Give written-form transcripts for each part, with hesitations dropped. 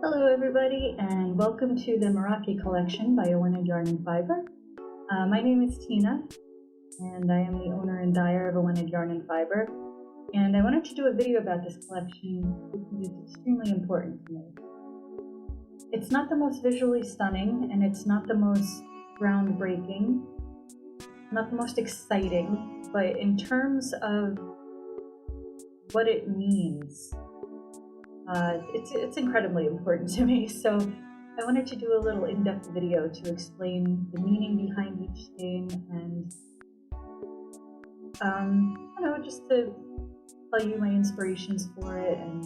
Hello everybody and welcome to the Meraki Collection by A One-Ed Yarn and Fiber. My name is Tina and I am the owner and dyer of A One-Ed Yarn and Fiber, and I wanted to do a video about this collection because it's extremely important to me. It's not the most visually stunning and it's not the most groundbreaking, not the most exciting, but in terms of what it means, it's incredibly important to me. So I wanted to do a little in-depth video to explain the meaning behind each skein and just to tell you my inspirations for it, and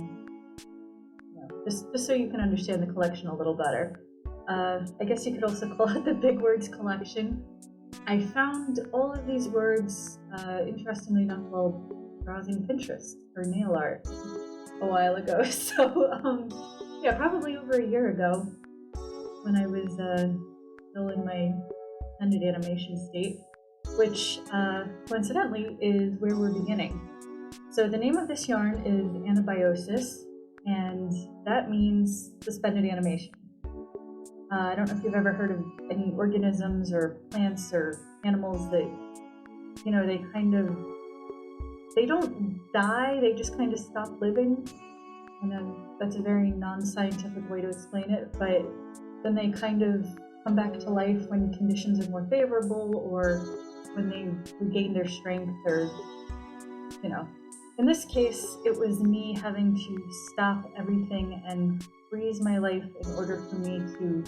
just so you can understand the collection a little better. I guess you could also call it the Big Words Collection. I found all of these words, interestingly enough, while browsing Pinterest for nail art a while ago. So yeah, probably over a year ago, when I was still in my ended animation state, which coincidentally is where we're beginning. So the name of this yarn is Anabiosis, and that means suspended animation. I don't know if you've ever heard of any organisms or plants or animals that, they don't die, they just kind of stop living. And that's a very non-scientific way to explain it, but then they kind of come back to life when conditions are more favorable or when they regain their strength, or, In this case, it was me having to stop everything and freeze my life in order for me to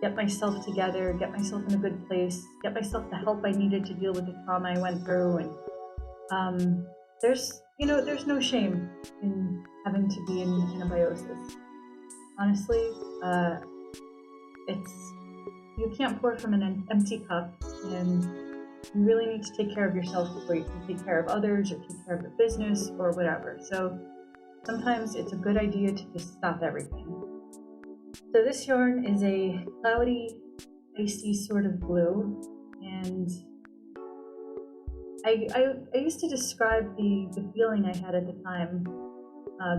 get myself together, get myself in a good place, get myself the help I needed to deal with the trauma I went through. And there's no shame in having to be in anabiosis. Honestly, you can't pour from an empty cup, and you really need to take care of yourself before you can take care of others or take care of your business or whatever. So sometimes it's a good idea to just stop everything. So this yarn is a cloudy, icy sort of blue, and I used to describe the feeling I had at the time,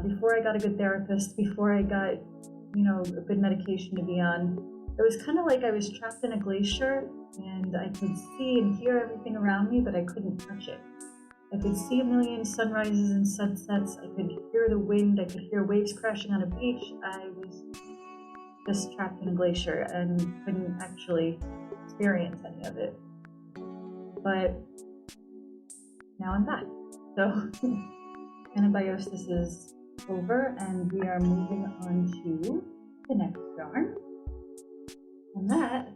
before I got a good therapist, before I got, a good medication to be on. It was kind of like I was trapped in a glacier, and I could see and hear everything around me, but I couldn't touch it. I could see a million sunrises and sunsets, I could hear the wind, I could hear waves crashing on a beach. I was just trapped in a glacier and couldn't actually experience any of it. But now I'm back. So anabiosis is over and we are moving on to the next yarn. And that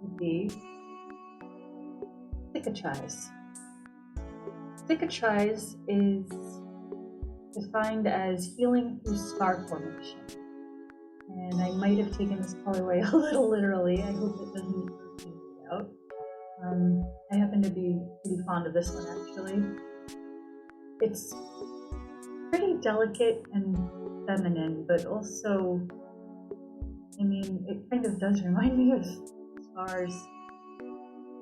would be cicatrice. Cicatrice is defined as healing through scar formation. And I might have taken this colorway a little literally. I hope it doesn't freak me out. I happen to be pretty fond of this one, actually. It's pretty delicate and feminine, but also, it kind of does remind me of scars.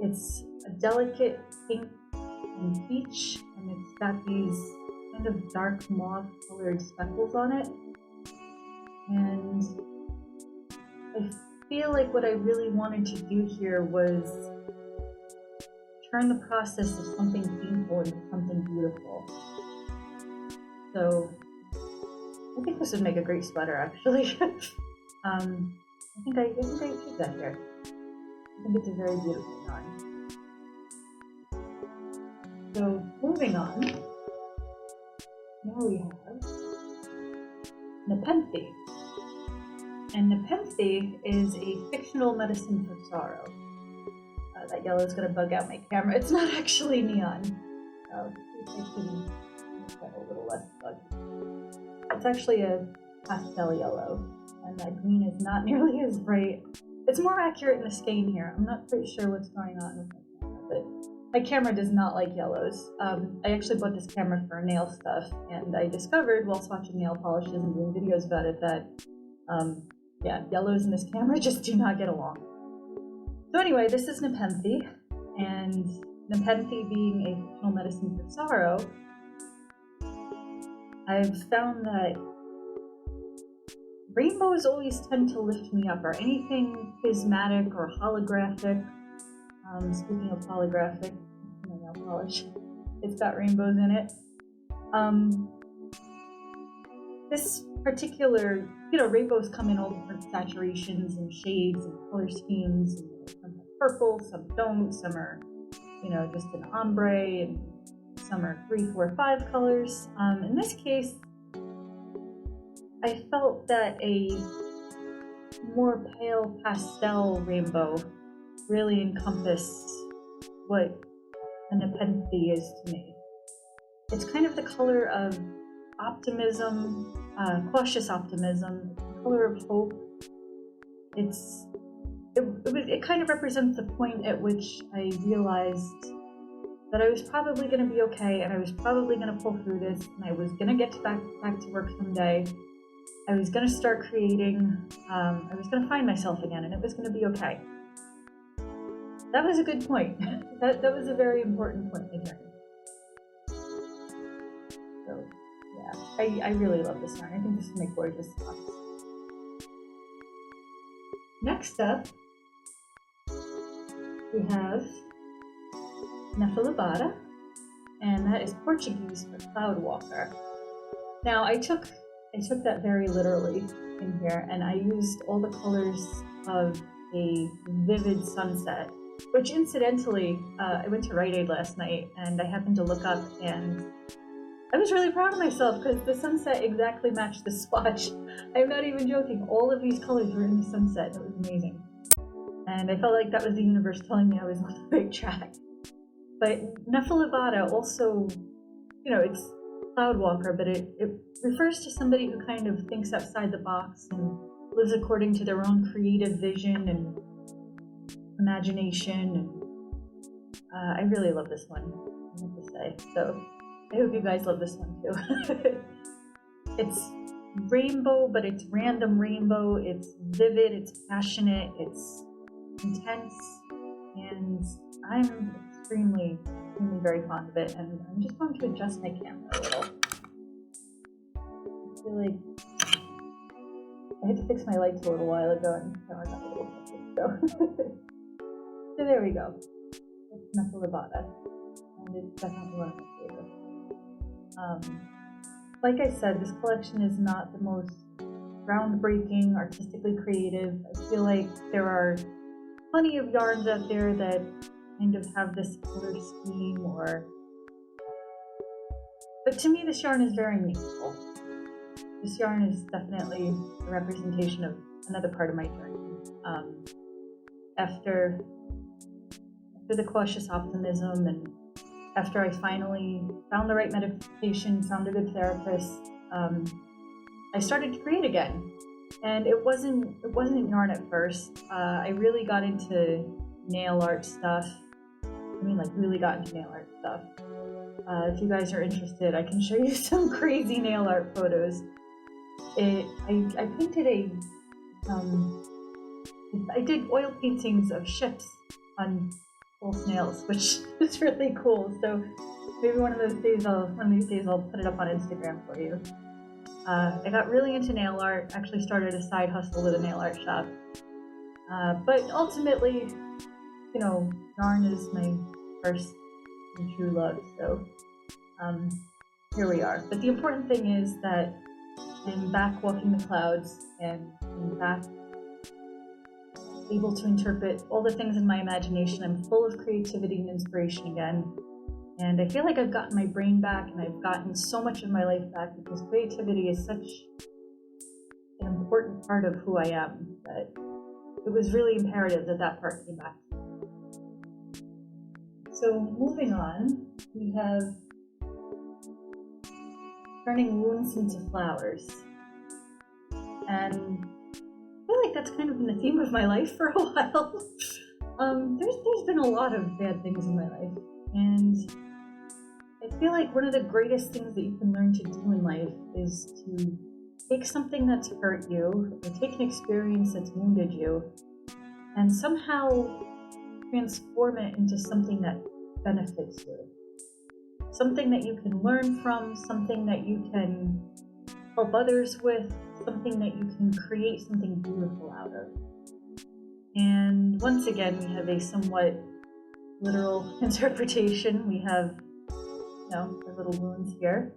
It's a delicate pink and peach, and it's got these kind of dark mauve colored speckles on it. And I feel like what I really wanted to do here was turn the process of something painful into something beautiful. So I think this would make a great sweater, actually. I think I achieved that here. I think it's a very beautiful yarn. So moving on, now we have Nepenthe. And Nepenthe is a fictional medicine for sorrow. That yellow is going to bug out my camera. It's not actually neon. So I can make that a little less buggy. It's actually a pastel yellow, and that green is not nearly as bright. It's more accurate in the skein here. I'm not quite sure what's going on with my camera, but my camera does not like yellows. I actually bought this camera for nail stuff, and I discovered whilst watching nail polishes and doing videos about it that, yellows in this camera just do not get along. So anyway, this is Nepenthe, and Nepenthe being a fictional medicine for sorrow, I've found that rainbows always tend to lift me up, or anything prismatic or holographic. Speaking of holographic, my nail polish, it's got rainbows in it. This particular, rainbows come in all different saturations and shades and color schemes. Some have purple, some don't, some are, just an ombre, and some are 3, 4, 5 colors. In this case, I felt that a more pale pastel rainbow really encompassed what a Nepenthe is to me. It's kind of the color of optimism, cautious optimism, the color of hope. It kind of represents the point at which I realized that I was probably going to be okay, and I was probably going to pull through this, and I was going to get back to work someday. I was going to start creating, I was going to find myself again, and it was going to be okay. That was a good point. that was a very important point in here. So, yeah, I really love this yarn. I think this is my gorgeous box. Next up, we have Nafilabada, and that is Portuguese for Cloud Walker. Now, I took that very literally in here, and I used all the colors of a vivid sunset, which incidentally, I went to Rite Aid last night, and I happened to look up, and I was really proud of myself because the sunset exactly matched the swatch. I'm not even joking. All of these colors were in the sunset. It was amazing. And I felt like that was the universe telling me I was on the right track. But Nafilabada also, it's Cloud Walker, but it refers to somebody who kind of thinks outside the box and lives according to their own creative vision and imagination. And I really love this one, I have to say. So I hope you guys love this one too. It's rainbow, but it's random rainbow. It's vivid, it's passionate, it's intense, and I'm extremely very fond of it. And I'm just going to adjust my camera a little. I feel like I had to fix my lights a little while ago, and now I got a little fixed, so there we go. It's Nafilabada, and it's definitely one of my favorites. Like I said, this collection is not the most groundbreaking, artistically creative. I feel like there are plenty of yarns out there that kind of have this color scheme, but to me this yarn is very meaningful. This yarn is definitely a representation of another part of my journey. After the cautious optimism, and after I finally found the right medication, found a good therapist, I started to create again. And it wasn't yarn at first. I really got into nail art stuff. Really got into nail art stuff. If you guys are interested, I can show you some crazy nail art photos. I painted I did oil paintings of ships on false nails, which is really cool. So maybe one of these days I'll put it up on Instagram for you. I got really into nail art, actually started a side hustle with a nail art shop. But ultimately, yarn is my first and true love, so here we are. But the important thing is that I'm back walking the clouds, and I'm back able to interpret all the things in my imagination. I'm full of creativity and inspiration again. And I feel like I've gotten my brain back, and I've gotten so much of my life back, because creativity is such an important part of who I am that it was really imperative that that part came back. So moving on, we have turning wounds into flowers. And I feel like that's kind of been the theme of my life for a while. There's been a lot of bad things in my life, and I feel like one of the greatest things that you can learn to do in life is to take something that's hurt you, or take an experience that's wounded you, and somehow transform it into something that benefits you. Something that you can learn from, something that you can help others with, something that you can create something beautiful out of. And once again, we have a somewhat literal interpretation. We have, you know, the little moons here.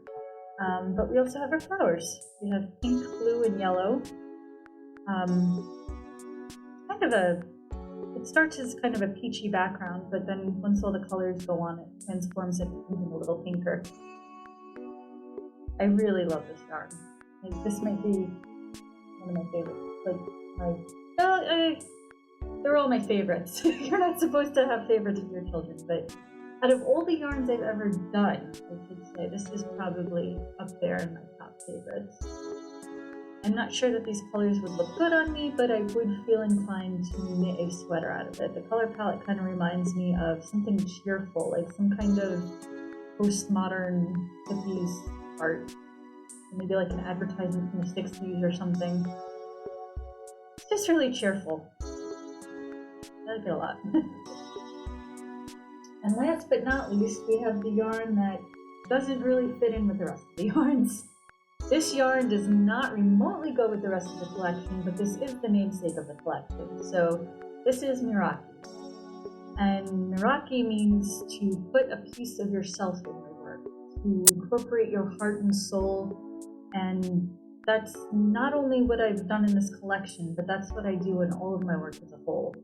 But we also have our flowers. We have pink, blue, and yellow. It starts as kind of a peachy background, but then once all the colors go on, it transforms it into something a little pinker. I really love this yarn. Like, this might be one of my favorites. They're all my favorites. You're not supposed to have favorites with your children, but out of all the yarns I've ever done, I should say this is probably up there in my top favorites. I'm not sure that these colors would look good on me, but I would feel inclined to knit a sweater out of it. The color palette kind of reminds me of something cheerful, like some kind of postmodern hippies art. Maybe like an advertisement from the 60s or something. It's just really cheerful. I like it a lot. And last but not least, we have the yarn that doesn't really fit in with the rest of the yarns. This yarn does not remotely go with the rest of the collection, but this is the namesake of the collection. So this is Meraki. And Meraki means to put a piece of yourself in your work, to incorporate your heart and soul. And that's not only what I've done in this collection, but that's what I do in all of my work as a whole.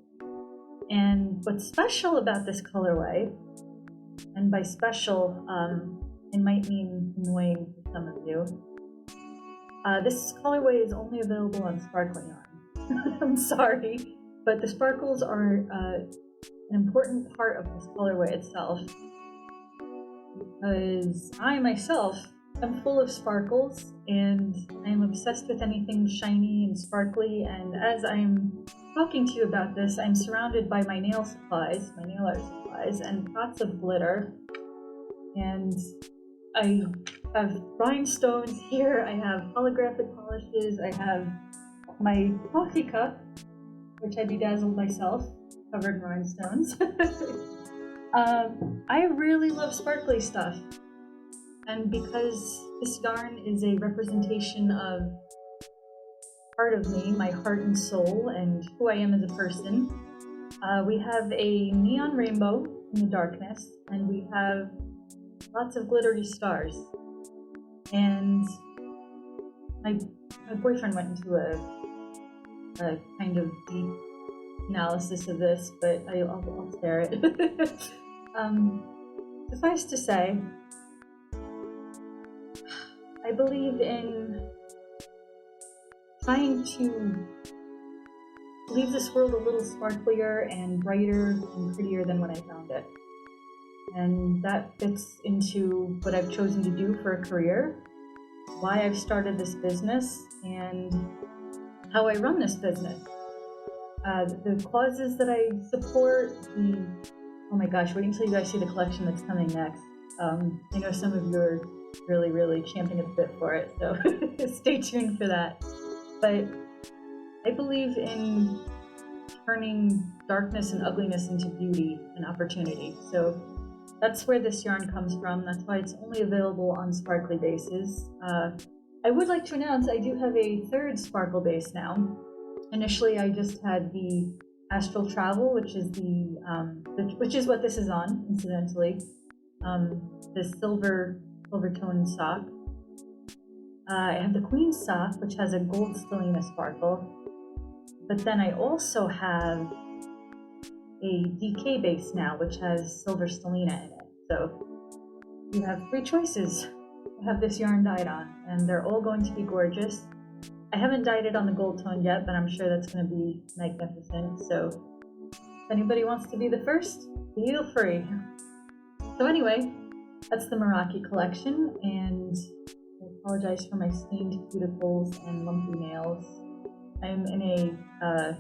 And what's special about this colorway, and by special, it might mean annoying for some of you, this colorway is only available on sparkling yarn. I'm sorry, but the sparkles are an important part of this colorway itself, because I myself am full of sparkles and I am obsessed with anything shiny and sparkly, and as I'm talking to you about this, I'm surrounded by my nail supplies, my nail art supplies, and pots of glitter, and I have rhinestones here, I have holographic polishes, I have my coffee cup, which I bedazzled myself, covered in rhinestones. I really love sparkly stuff, and because this yarn is a representation of part of me, my heart and soul, and who I am as a person, we have a neon rainbow in the darkness, and we have lots of glittery stars. And my boyfriend went into a kind of deep analysis of this, but I'll spare it. Suffice to say, I believe in trying to leave this world a little sparklier and brighter and prettier than when I found it. And that fits into what I've chosen to do for a career, why I've started this business, and how I run this business. The causes that I support, oh my gosh, wait until you guys see the collection that's coming next. I know some of you are really, really champing at the bit for it, so stay tuned for that. But I believe in turning darkness and ugliness into beauty and opportunity. So that's where this yarn comes from. That's why it's only available on sparkly bases. I would like to announce I do have a third sparkle base now. Initially, I just had the Astral Travel, which is what this is on, incidentally. The silver tone sock. I have the Queen sock, which has a gold stellina sparkle. But then I also have a DK base now, which has silver stellina in it. So you have three choices to have this yarn dyed on, and they're all going to be gorgeous. I haven't dyed it on the gold tone yet, but I'm sure that's going to be magnificent. So if anybody wants to be the first, feel free. So anyway, that's the Meraki collection, and I apologize for my stained cuticles and lumpy nails. I'm in a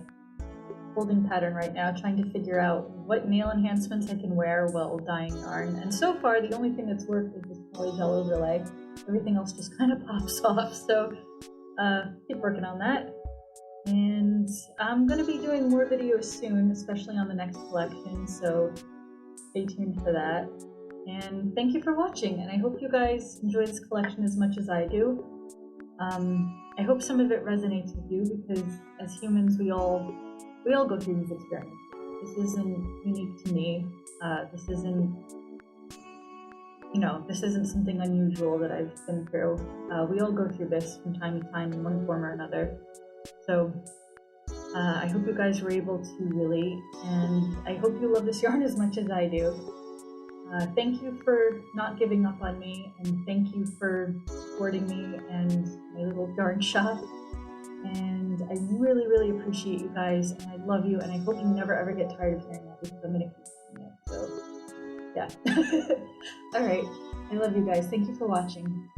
holding pattern right now, trying to figure out what nail enhancements I can wear while dyeing yarn. And so far, the only thing that's worked is this polygel overlay. Everything else just kind of pops off. So keep working on that. And I'm going to be doing more videos soon, especially on the next collection. So stay tuned for that. And thank you for watching. And I hope you guys enjoy this collection as much as I do. I hope some of it resonates with you, because as humans, we all go through these experiences. This isn't unique to me. This isn't something unusual that I've been through. We all go through this from time to time in one form or another. So I hope you guys were able to relate, and I hope you love this yarn as much as I do. Thank you for not giving up on me, and thank you for supporting me and my little yarn shop. And I really, really appreciate you guys, and I love you, and I hope you never ever get tired of hearing that, because I'm gonna keep saying it. So, yeah. All right. I love you guys. Thank you for watching.